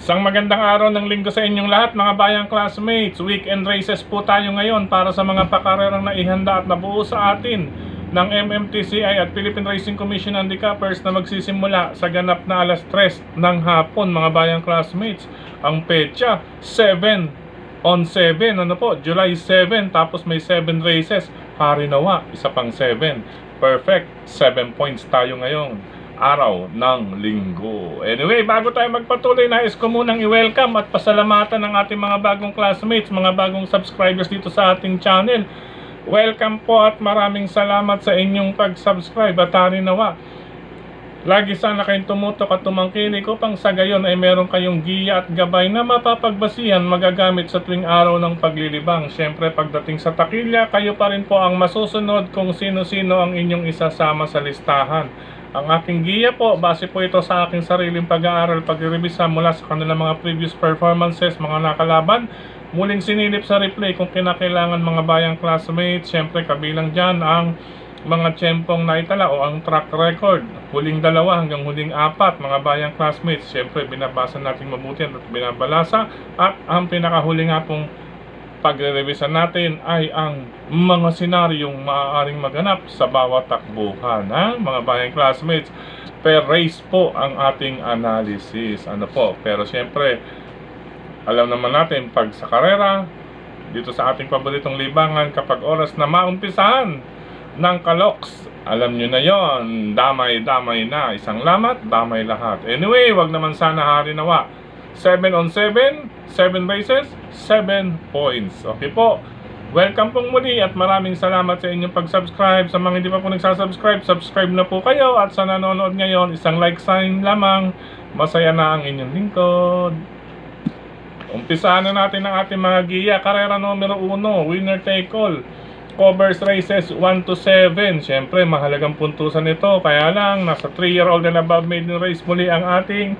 Isang magandang araw ng linggo sa inyong lahat mga bayang classmates. Weekend races po tayo ngayon para sa mga pakarerang naihanda at nabuo sa atin ng MMTCI at Philippine Racing Commission Handicappers na magsisimula sa ganap na alas 3 ng hapon mga bayang classmates. Ang petsa 7 on 7, July 7, tapos may 7 races. Hari nawa, isa pang 7. Perfect, 7 points tayo ngayon araw ng linggo. Anyway, bago tayo magpatuloy, nais ko munang i-welcome at pasalamatan ng ating mga bagong classmates, mga bagong subscribers dito sa ating channel. Welcome po at maraming salamat sa inyong pag-subscribe at hari nawa lagi sana kayong tumutok at tumangkilik upang sa gayon ay meron kayong giya at gabay na mapapagbasihan magagamit sa tuwing araw ng paglilibang. Siyempre pagdating sa takilya, kayo pa rin po ang masusunod kung sino-sino ang inyong isasama sa listahan. Ang aking giya po, base po ito sa aking sariling pag-aaral, pag-revisa mula sa kanilang mga previous performances, mga nakalaban, muling sinilip sa replay kung kinakailangan mga bayang classmates. Siyempre kabilang dyan ang mga tiyempong naitala o ang track record, huling 2 hanggang huling 4 mga bayang classmates. Siyempre binabasa natin mabuti at binabalasa, at ang pinakahuli nga pong pagre-revisa natin ay ang mga senaryong maaaring maganap sa bawat takbuhan, mga bayang classmates. Per race po ang ating analysis, pero siyempre alam naman natin pag sa karera dito sa ating paboritong libangan, kapag oras na maumpisahan ng kaloks, alam nyo na yon, damay-damay na, isang lamat, damay lahat. Anyway, wag naman sana hari nawa, 7 on 7, 7 races, 7 points. Okay po, welcome pong muli at maraming salamat sa inyong pag-subscribe. Sa mga hindi pa po nagsasubscribe, subscribe na po kayo. At sa nanonood ngayon, isang like sign lamang, masaya na ang inyong lingkod. Umpisahan na natin ang ating mga giya. Karera numero 1, winner take all, covers races 1 to 7. Siyempre mahalagang puntusan ito, kaya lang nasa 3-year-old and above maiden race muli ang ating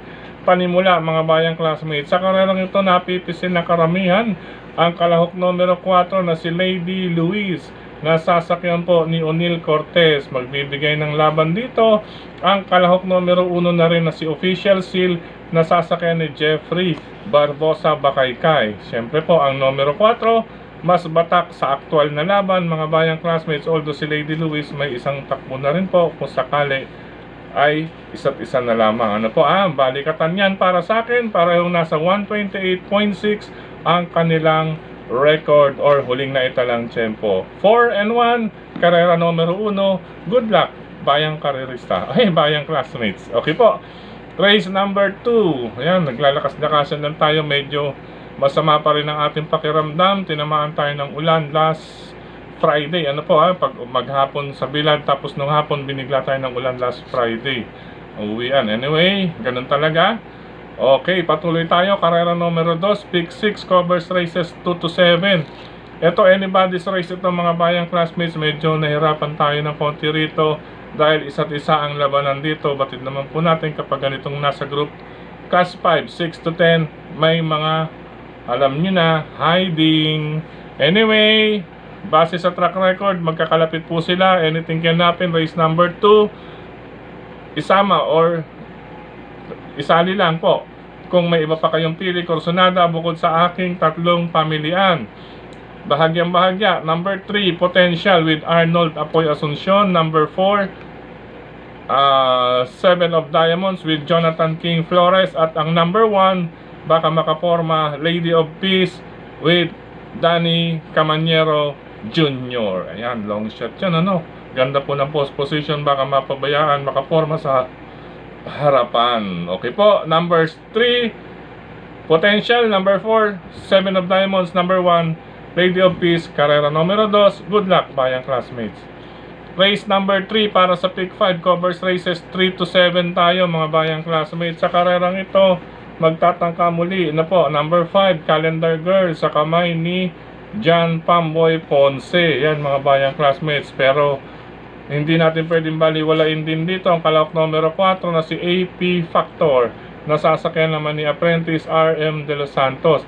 panimula mga bayang classmates. Sa karerang ito napipisil na karamihan ang kalahok numero 4 na si Lady Louise, na sasakyan po ni O'Neil Cortez. Magbibigay ng laban dito ang kalahok numero 1 na rin na si Official Seal, na sasakyan ni Jeffrey Barbosa Bakaykay. Siyempre po ang numero 4 mas batak sa aktual na laban mga bayang classmates, although si Lady Louise may isang takbo na rin po kung sakali ay isa't isa na lamang. Balikatan yan para sa akin, parehong nasa 128.6 ang kanilang record or huling na italang tempo. 4 and 1, karera numero 1. Good luck bayang karerista, bayang classmates. Okay po, race number 2. Ayan, naglalakas-lakasan lang tayo, medyo masama pa rin ang ating pakiramdam. Tinamaan tayo ng ulan last Friday, pag maghapon sa bilad, tapos nung hapon binigla tayo ng ulan last Friday. Uwian. Anyway, ganun talaga. Okay, patuloy tayo. Karera numero 2, pick 6, covers races 2 to 7. Ito, anybody's race ito mga bayang classmates. Medyo nahirapan tayo ng konti rito dahil isa't isa ang labanan dito. Batid naman po natin kapag ganitong nasa group Class 5, 6 to 10, may mga, alam nyo na, hiding. Anyway, base sa track record, magkakalapit po sila. Anything can happen. Race number 2, isama or isali lang po kung may iba pa kayong pili, Corsonada, bukod sa aking 3 pamilian. Bahagyang bahagya. Number 3, Potential with Arnold Apoy Asuncion. Number 4, 7 of Diamonds with Jonathan King Flores. At ang number 1, baka makaporma, Lady of Peace with Danny Camaniero Jr. Ayan, long shot yan, ganda po ng post position, baka mapabayaan, makaporma sa harapan. Okay po, numbers 3, Potential. Number 4, 7 of Diamonds. Number 1, Lady of Peace. Karera numero 2, good luck bayang classmates. Race number 3 para sa pick 5, covers races 3 to 7 tayo mga bayang classmates. Sa karerang ito, magtatangka muli number 5, Calendar Girl, sa kamay ni John Pamboy Ponce. Yan mga bayang classmates, pero hindi natin pwedeng baliwalain din dito ang kalahok numero 4 na si AP Factor, na sasakyan naman ni Apprentice RM De Los Santos.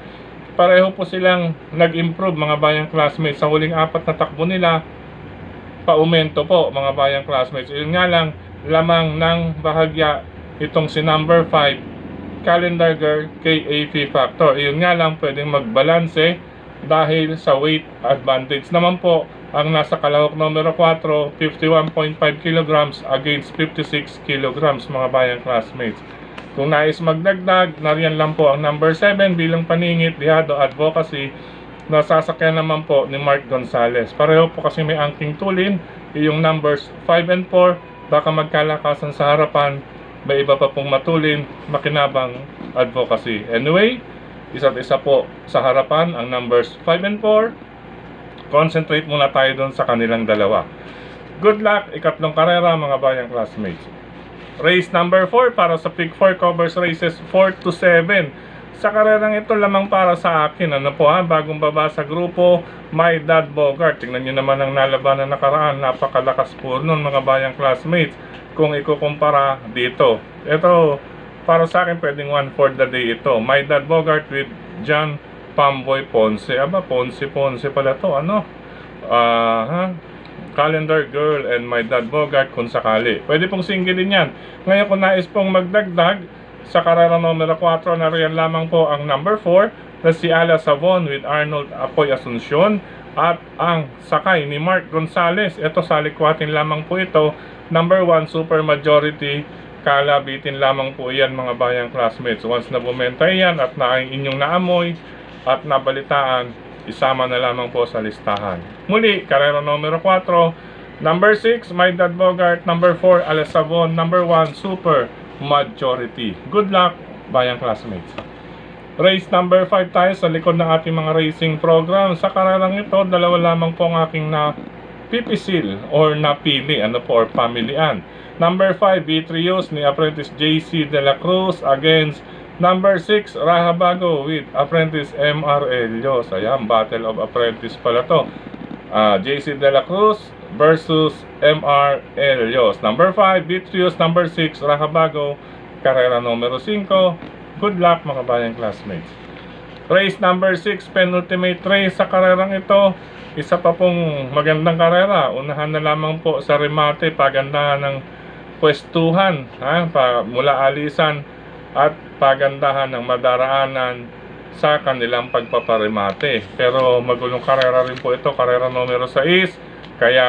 Pareho po silang nag-improve mga bayang classmates. Sa huling 4 na takbo nila, paumento po mga bayang classmates. Yun nga lang, lamang ng bahagya itong si number 5 Calendar Girl KAP Factor. Yun nga lang, pwedeng magbalanse dahil sa weight advantage naman po ang nasa kalahok numero 4, 51.5 kilograms against 56 kilograms, mga bayang classmates. Kung nais magdagdag, nariyan lang po ang number 7 bilang paningit, Dihado Advocacy, na sasakyan naman po ni Mark Gonzales. Pareho po kasi may angking tulin, yung numbers 5 and 4, baka magkalakasan sa harapan, may iba pa pong matulin, makinabang advocacy. Anyway, isa't isa po sa harapan ang numbers 5 and 4. Concentrate muna tayo doon sa kanilang dalawa. Good luck, ikatlong karera, mga bayang classmates. Race number 4 para sa Pick 4 covers races 4 to 7. Sa karerang ito lamang para sa akin, ano po ha, bagong baba sa grupo, My Dad Bogart. Tingnan nyo naman ang nalabanan na nakaraan, napakalakas po nun, mga bayang classmates. Kung ikukumpara dito, ito para sa akin pwedeng one for the day ito. My Dad Bogart with John Pamboy Ponce. Aba, Ponce pala to, ano? Calendar Girl and My Dad Bogart kung sakali. Pwede pong singilin yan. Ngayon kung nais pong magdagdag sa karera numero 4, nariyan lamang po ang number 4 na si Ala Savon with Arnold Apoy Asuncion at ang sakay ni Mark Gonzales. Ito salikwatin lamang po ito. Number 1 super majority, kalabitin lamang po yan, mga bayang classmates. Once na bumenta yan at inyong naamoy at nabalitaan, isama na lamang po sa listahan. Muli, karera numero 4, number 6, My Dad Bogart, number 4, Ala Savon, number 1, super majority. Good luck, bayang classmates. Race number 5 tayo sa likod ng ating mga racing program. Sa karerang ito, dalawa lamang po ang aking pipisil or napili, ano po, or pamilian. Number 5, Vitrios ni Apprentice JC De La Cruz against number 6, Rahabago with Apprentice MR Elios. Ayan, Battle of Apprentice pala to. JC De La Cruz versus MR Elios. Number 5, Vitrios. Number 6, Rahabago. Karera numero 5. Good luck, mga bayang classmates. Race number 6, penultimate race sa karerang ito. Isa pa pong magandang karera. Unahan na lamang po sa remate, pagandahan ng pwestuhan, mula alisan at pagandahan ng madaraanan sa kanilang pagpaparemate. Pero magulong karera rin po ito, karera numero 6, kaya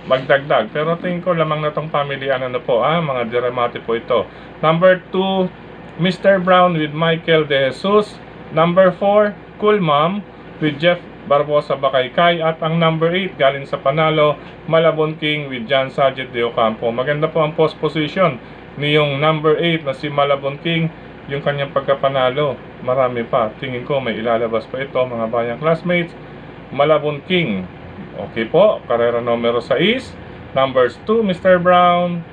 magdagdag. Pero tingin ko lamang na itong pamilian, ano po, mga diremate po ito. Number 2, Mr. Brown with Michael De Jesus. Number 4, Cool Mom with Jeff Barbosa Bakaykay. At ang number 8, galing sa panalo, Malabon King with John Sajet de Ocampo. Maganda po ang post position ni yung number 8 na si Malabon King. Yung kanyang pagkapanalo, marami pa. Tingin ko may ilalabas pa ito, mga bayang classmates. Malabon King. Okay po, karera numero 6. Numbers 2, Mr. Brown.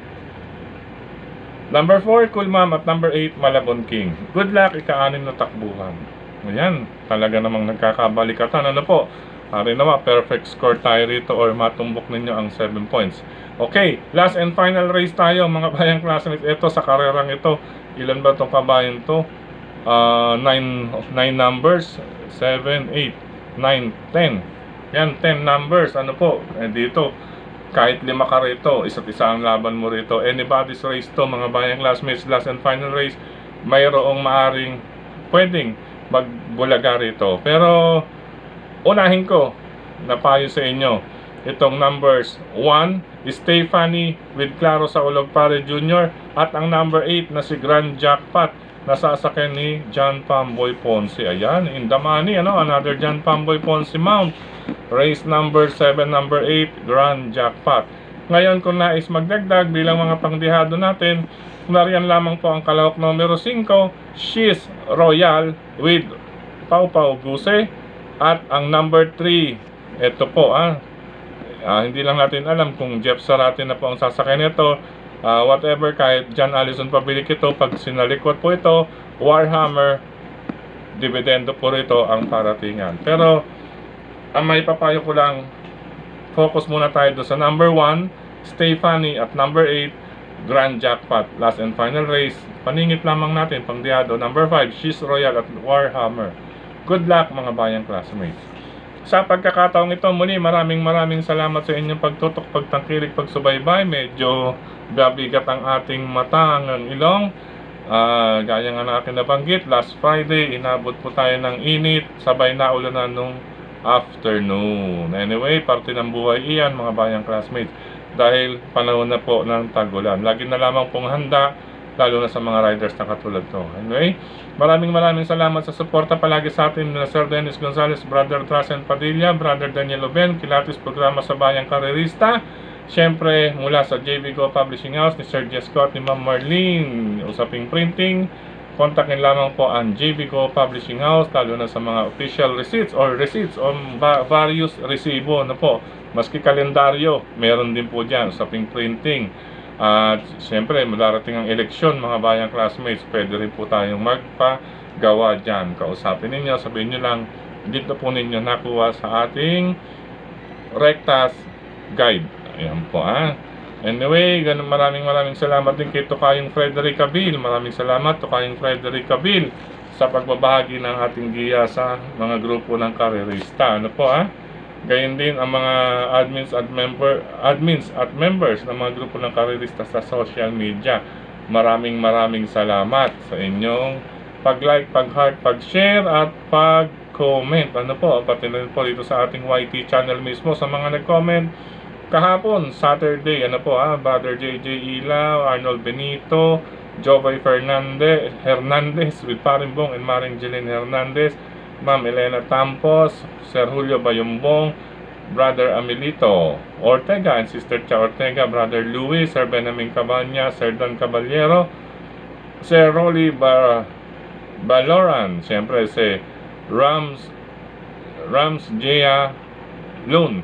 Number 4, Cool Mom. At number 8, Malabon King. Good luck, ika-6 na takbuhan. Ayan, talaga namang nagkakabalikatan. Ano po? Hari naman, perfect score tayo rito or matumbok ninyo ang 7 points. Okay, last and final race tayo, mga bayang classmates. Ito sa karerang ito, ilan ba itong kabayan to? 9 numbers, 7, 8, 9, 10. Yan, 10 numbers. Ano po? Dito, kahit 5 ka rito, isa't isa ang laban mo rito. Anybody's race to, mga bayang classmates. Last and final race, mayroong maaring pwedeng magbulaga rito. Pero unahin ko na payo sa inyo itong numbers 1, Stephanie with Claro Saulog Pare Jr. at ang number 8 na si Grand Jackpot na sasakyan ni John Pamboy Ponce. Ayan, in the money, another John Pamboy Ponce mount. Race number 7, number 8, Grand Jackpot. Ngayon, kung nais magdagdag bilang mga pangdihado natin, nariyan lamang po ang kalahok numero 5, She's Royal with Pau Pau Guse. At ang number 3, ito po, hindi lang natin alam kung Jeff Sarate na po ang sasakyan nito. Whatever, kahit John Allison Pabilik ito, pag sinalikot po ito, Warhammer, dividendo po rito ang paratingan. Pero, ang may papayo ko lang, focus muna tayo doon sa number 1, Stephanie, at number 8, Grand Jackpot. Last and final race, paningit lamang natin, pangdiado. Number 5, She's Royal at Warhammer. Good luck, mga bayang classmates. Sa pagkakataong ito, muli maraming salamat sa inyong pagtutok, pagtangkilik, pagsubaybay. Medyo babigat ang ating mata, ang ilong. Gaya nga ng aking nabanggit, last Friday, inabot po tayo ng init, sabay na ulanan nung afternoon. Anyway, parte ng buhay iyan mga bayang classmates, dahil panahon na po ng tag-ulan. Lagi na lamang pong handa, lalo na sa mga riders na katulad to. Anyway, maraming salamat sa suporta palagi sa atin na Sir Dennis Gonzalez, Brother Trasen Padilla, Brother Daniel Oben, Kilatis Programa sa Bayang Karerista. Siyempre, mula sa JB Go Publishing House ni Sir Jess Scott, ni Ma'am Marlene, usaping printing, kontakin lamang po ang JB Go Publishing House, lalo na sa mga official receipts o various resibo na po. Maski kalendaryo, meron din po dyan, usaping printing. At siyempre, madarating ang eleksyon mga bayang classmates, pwede rin po tayong magpagawa dyan. Kausapin ninyo, sabihin nyo lang, dito po ninyo nakuha sa ating Rectas Guide. Ayan po Anyway, maraming salamat din kay Tukayong Frederick Cabil. Maraming salamat Tukayong Frederick Cabil sa pagbabahagi ng ating giya sa mga grupo ng karerista. Ano po Gayon din ang mga admins at members ng mga grupo ng karerista sa social media. Maraming salamat sa inyong pag-like, pag-heart, pag-share at pag-comment. Ano po, pati na po dito sa ating YT channel mismo sa mga nag-comment kahapon, Saturday, Brother JJ Ilaw, Arnold Benito, Jovay Hernandez with Parimbong and Maring Jeline Hernandez, Ma'am Elena Tampos, Sir Julio Bayumbong, Brother Amelito Ortega and Sister Cha Ortega, Brother Luis, Sir Benjamin Cabanya, Sir Don Caballero, Sir Rolly Baloran, siyempre si Rams Gia Loon,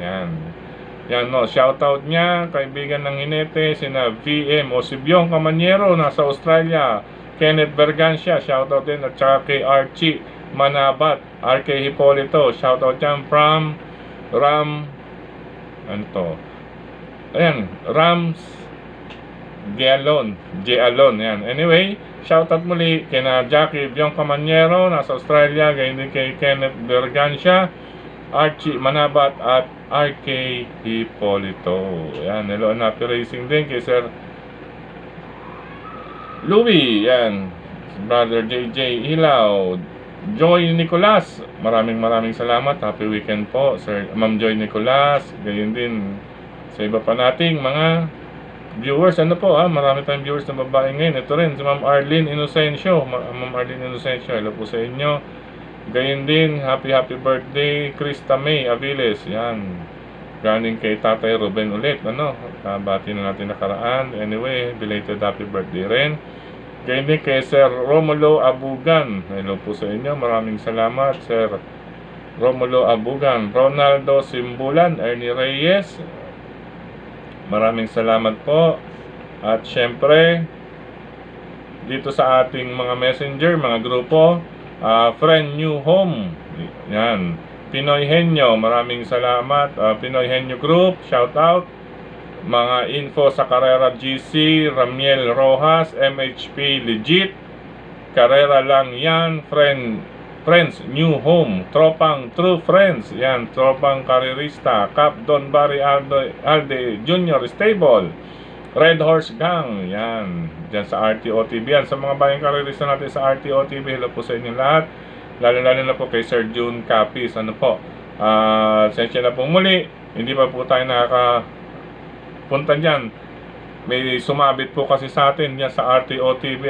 yan no, shoutout niya kaibigan ng Hinete, sina VM o si Byong Camanyero nasa Australia, Kenneth Bergancia, shoutout din, at saka kay Archie Manabat, RK Hipolito, shoutout yan from Rams Gialon, yan. Anyway, shoutout muli kina Jackie Byong Camanyero nasa Australia, gayon din kay Kenneth Bergancia, Archie Manabat at RK Hipolito. Yan, hello na racing din kay Sir Louie, yan, Brother JJ Ilaw, Joy Nicolas, maraming salamat. Happy weekend po Sir Ma'am Joy Nicolas. Gayon din sa iba pa nating mga viewers. Marami tayong viewers na babae ngayon. Ito rin si Ma'am Arlene Inocencio. Hello po sa inyo. Gayon din, happy birthday Krista May Aviles. Yan, galing kay Tatay Ruben ulit. Bati na natin nakaraan. Anyway, belated happy birthday rin. Gayon din kay Sir Romulo Abugan. Hello po sa inyo, maraming salamat Sir Romulo Abugan. Ronaldo Simbulan, Ernie Reyes, maraming salamat po. At syempre, dito sa ating mga messenger, mga grupo, Friend New Home, yan, Pinoy Henyo, maraming salamat. Pinoy Henyo Group, shout out. Mga info sa Carrera GC, Ramiel Rojas, MHP Legit, Carrera lang yan, Friends New Home, Tropang True Friends, yan, Tropang Karerista, Cap Don Barry Alde Junior Stable, Red Horse Gang, yan, dyan sa RTOTV, yan, sa mga bayang karerista natin sa RTOTV, hello po sa inyo lahat, lalo na po kay Sir June Capis, sensya na po muli, hindi pa po tayo nakakapunta dyan, may sumabit po kasi sa atin dyan sa RTOTV,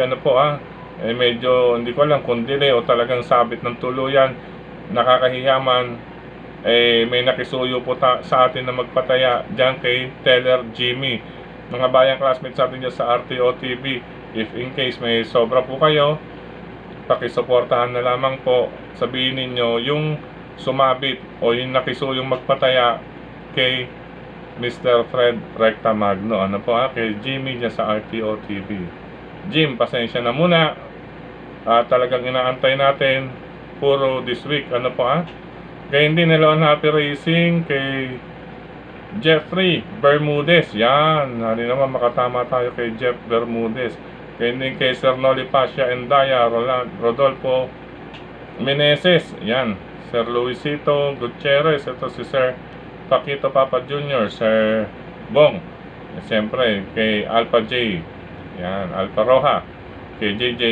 medyo hindi ko alam kung delay o talagang sabit ng tuluyan, nakakahiyaman, may nakisuyo po sa atin na magpataya dyan kay Teller Jimmy. Mga bayang classmates natin dyan sa RTOTV, if in case may sobra po kayo, pakisuportahan na lamang po, sabihin ninyo yung sumabit o yung nakisuyong magpataya kay Mr. Fred Recta Magno, kay Jimmy dyan sa RTOTV. Jim, pasensya na muna, talagang inaantay natin puro this week, Gayon din, hello and happy racing kay Jeffrey Bermudez, yan, hindi naman makatama tayo kay Jeff Bermudez. Gayon din kay Sir Noli Pasha Endaya, Rodolfo Meneses, yan, Sir Luisito Gutierrez, ito si Sir Paquito Papa Jr., Sir Bong, siyempre kay Alpha J Yan, Alfa Roja. Kay JJ.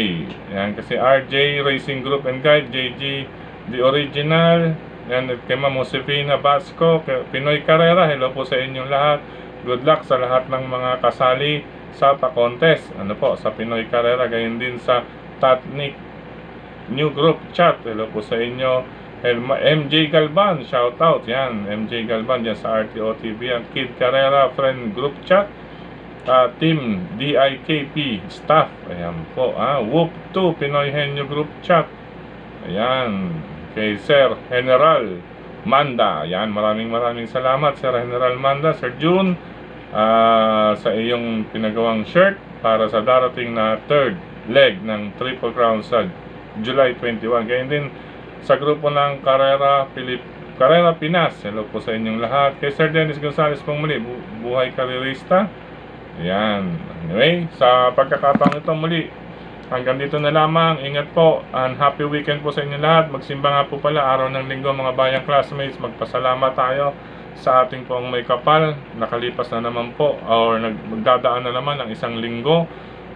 Yan, kasi RJ Racing Group and Guide. JJ, The Original. Yan, kay Ma'am Josefina Basco. Pinoy Carrera. Hello po sa inyong lahat. Good luck sa lahat ng mga kasali sa pa-contest. Ano po, sa Pinoy Carrera. Gayon din sa Tatnik New Group Chat. Hello po sa inyo. MJ Galban, shout out. Yan, MJ Galban yan sa RTO TV. Yan, Kid Carrera Friend Group Chat. Team DIKP staff, ayan po, Whoop 2 Pinoy Henyo Group Chat, ayan, kay Sir General Manda, ayan, maraming salamat Sir General Manda, Sir June, sa iyong pinagawang shirt para sa darating na third leg ng Triple Crown sa July 21, gayon din sa grupo ng Carrera Pinas, hello po sa inyong lahat, kay Sir Dennis Gonzales pong muli, buhay karerista. Ayan. Anyway, sa pagkakataong ito muli, hanggang dito na lamang. Ingat po and happy weekend po sa inyo lahat. Magsimba nga po pala araw ng linggo mga bayang classmates. Magpasalamat tayo sa ating pong may kapal. Nakalipas na naman po or magdadaan na naman ang isang linggo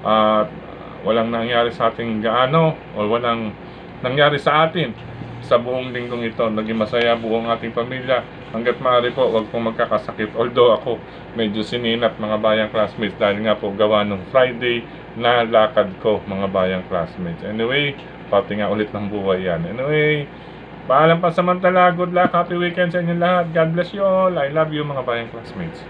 at walang nangyari sa ating gaano o walang nangyari sa atin sa buong linggong ito. Naging masaya buong ating pamilya. Hanggat maaari po, wag pong magkakasakit. Although ako medyo sininap mga bayang classmates dahil nga po gawa nung Friday na lakad ko mga bayang classmates. Anyway, pati nga ulit ng buhay yan. Anyway, paalam pa samantala. Good luck, happy weekend sa inyo lahat. God bless you all. I love you mga bayang classmates.